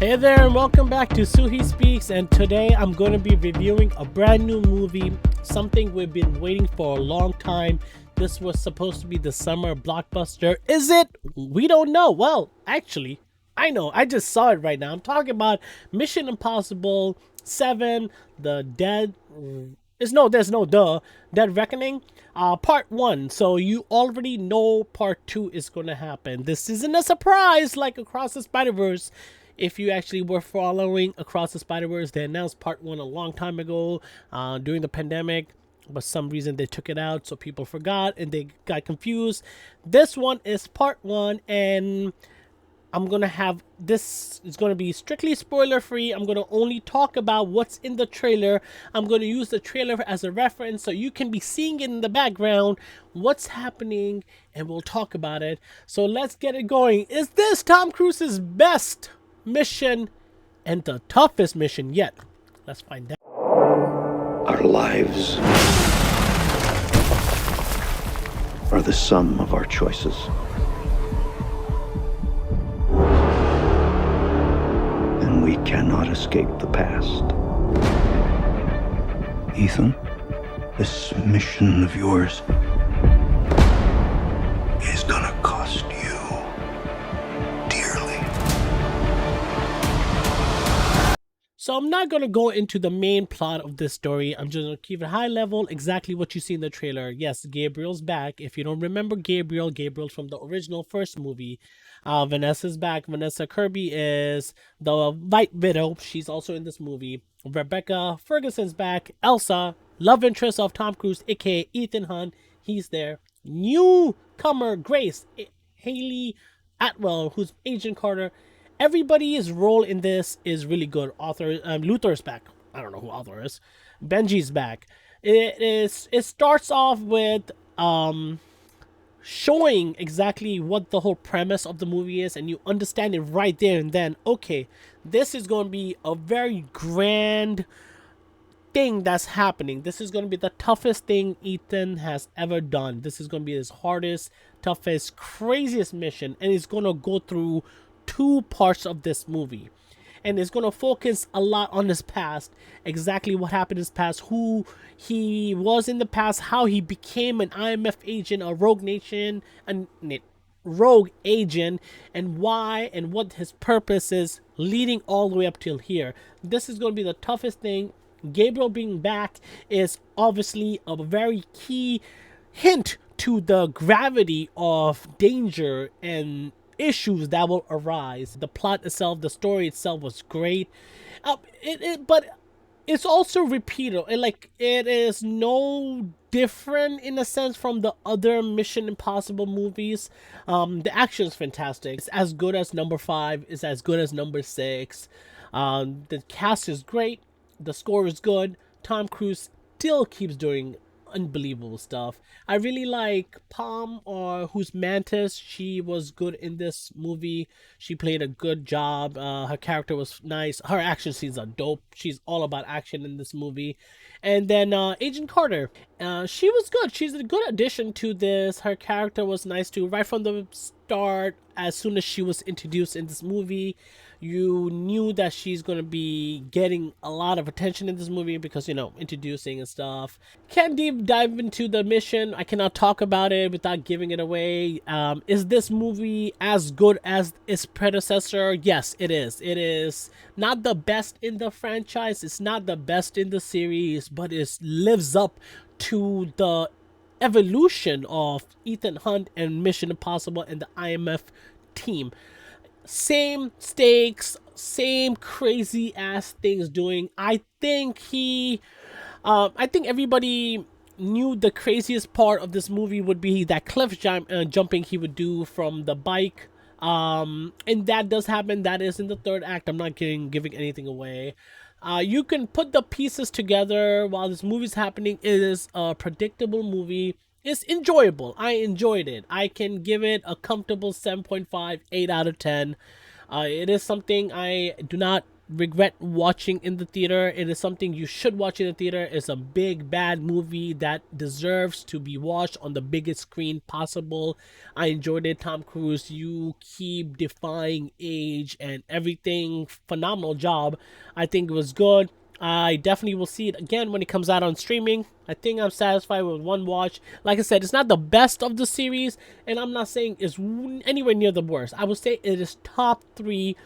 Hey there and welcome back to Suhi Speaks, and today I'm going to be reviewing a brand new movie, something we've been waiting for a long time. This was supposed to be the summer blockbuster. Is it? We don't know. Well, actually, I know. I just saw it right now. I'm talking about Mission Impossible 7, The Dead... Dead Reckoning, part 1. So you already know part 2 is going to happen. This isn't a surprise like Across the Spider-Verse. If you actually were following Across the Spider-Verse, they announced part 1 a long time ago during the pandemic. But some reason they took it out, so people forgot and they got confused. This one is part 1, and I'm going to have, this is going to be strictly spoiler free. I'm going to only talk about what's in the trailer. I'm going to use the trailer as a reference so you can be seeing it in the background, what's happening, and we'll talk about it. So let's get it going. Is this Tom Cruise's best mission and the toughest mission yet? Let's find out. Our lives are the sum of our choices. And we cannot escape the past. Ethan, this mission of yours is gonna cost you dearly. So I'm not going to go into the main plot of this story. I'm just going to keep it high level, exactly what you see in the trailer. Yes, Gabriel's back. If you don't remember Gabriel's from the original first movie. Vanessa's back. Vanessa Kirby is the White Widow. She's also in this movie. Rebecca Ferguson's back. Elsa, love interest of Tom Cruise, aka Ethan Hunt. He's there. Newcomer Grace, Hayley Atwell, who's Agent Carter. Everybody's role in this is really good. Luther's back. I don't know who Arthur is. Benji's back. It starts off with showing exactly what the whole premise of the movie is, and you understand it right there and then. Okay, this is going to be a very grand thing that's happening. This is going to be the toughest thing Ethan has ever done. This is going to be his hardest, toughest, craziest mission, and he's going to go through 2 parts of this movie, and it's going to focus a lot on his past, exactly what happened in his past, who he was in the past, how he became an IMF agent, a rogue agent, and why and what his purpose is leading all the way up till here. This is going to be the toughest thing. Gabriel being back is obviously a very key hint to the gravity of danger and issues that will arise. The plot itself, the story itself was great, but it's also repeatable. It is no different in a sense from the other Mission Impossible movies. The action is fantastic. It's as good as number 5. It's as good as number 6. The cast is great. The score is good. Tom Cruise still keeps doing unbelievable stuff. I really like Palm, or who's Mantis. She was good in this movie. She played a good job. Her character was nice. Her action scenes are dope. She's all about action in this movie. And then Agent Carter, she was good. She's a good addition to this. Her character was nice too. Right from the start, as soon as she was introduced in this movie, you knew that she's going to be getting a lot of attention in this movie because, you know, introducing and stuff. Can't deep dive into the mission. I cannot talk about it without giving it away. Is this movie as good as its predecessor? Yes, it is. It is not the best in the franchise. It's not the best in the series, but it lives up to the evolution of Ethan Hunt and Mission Impossible and the IMF team. Same stakes, same crazy ass things doing. I think everybody knew the craziest part of this movie would be that cliff jumping he would do from the bike. And that does happen. That is in the 3rd act. I'm not giving anything away. You can put the pieces together while this movie's happening. It is a predictable movie. It's enjoyable. I enjoyed it. I can give it a comfortable 7.5, 8 out of 10. It is something I do not regret watching in the theater. It is something you should watch in the theater. It's a big bad movie that deserves to be watched on the biggest screen possible. I enjoyed it. Tom Cruise, you keep defying age and everything. Phenomenal job. I think it was good. I definitely will see it again when it comes out on streaming. I think I'm satisfied with one watch. Like I said, it's not the best of the series, and I'm not saying it's anywhere near the worst. I would say it is top 3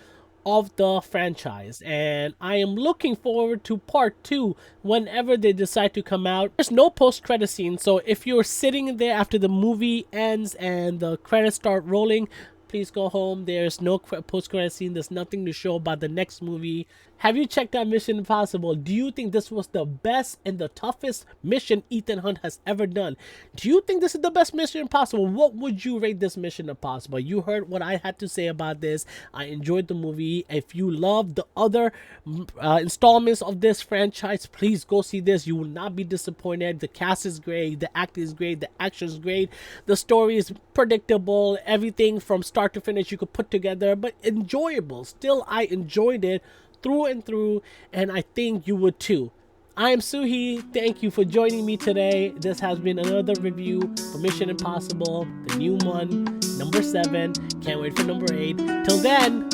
of the franchise, and I am looking forward to part 2 whenever they decide to come out. There's no post-credit scene, so if you're sitting there after the movie ends and the credits start rolling, please go home. There's no post-credit scene. There's nothing to show about the next movie. Have you checked out Mission Impossible? Do you think this was the best and the toughest mission Ethan Hunt has ever done? Do you think this is the best Mission Impossible? What would you rate this Mission Impossible? You heard what I had to say about this. I enjoyed the movie. If you love the other installments of this franchise, please go see this. You will not be disappointed. The cast is great. The acting is great. The action is great. The story is predictable. Everything from start to finish you could put together, but enjoyable. Still, I enjoyed it through and through, and I think you would too. I am Suhi. Thank you for joining me today. This has been another review for Mission Impossible, the new one, number 7. Can't wait for number 8. Till then,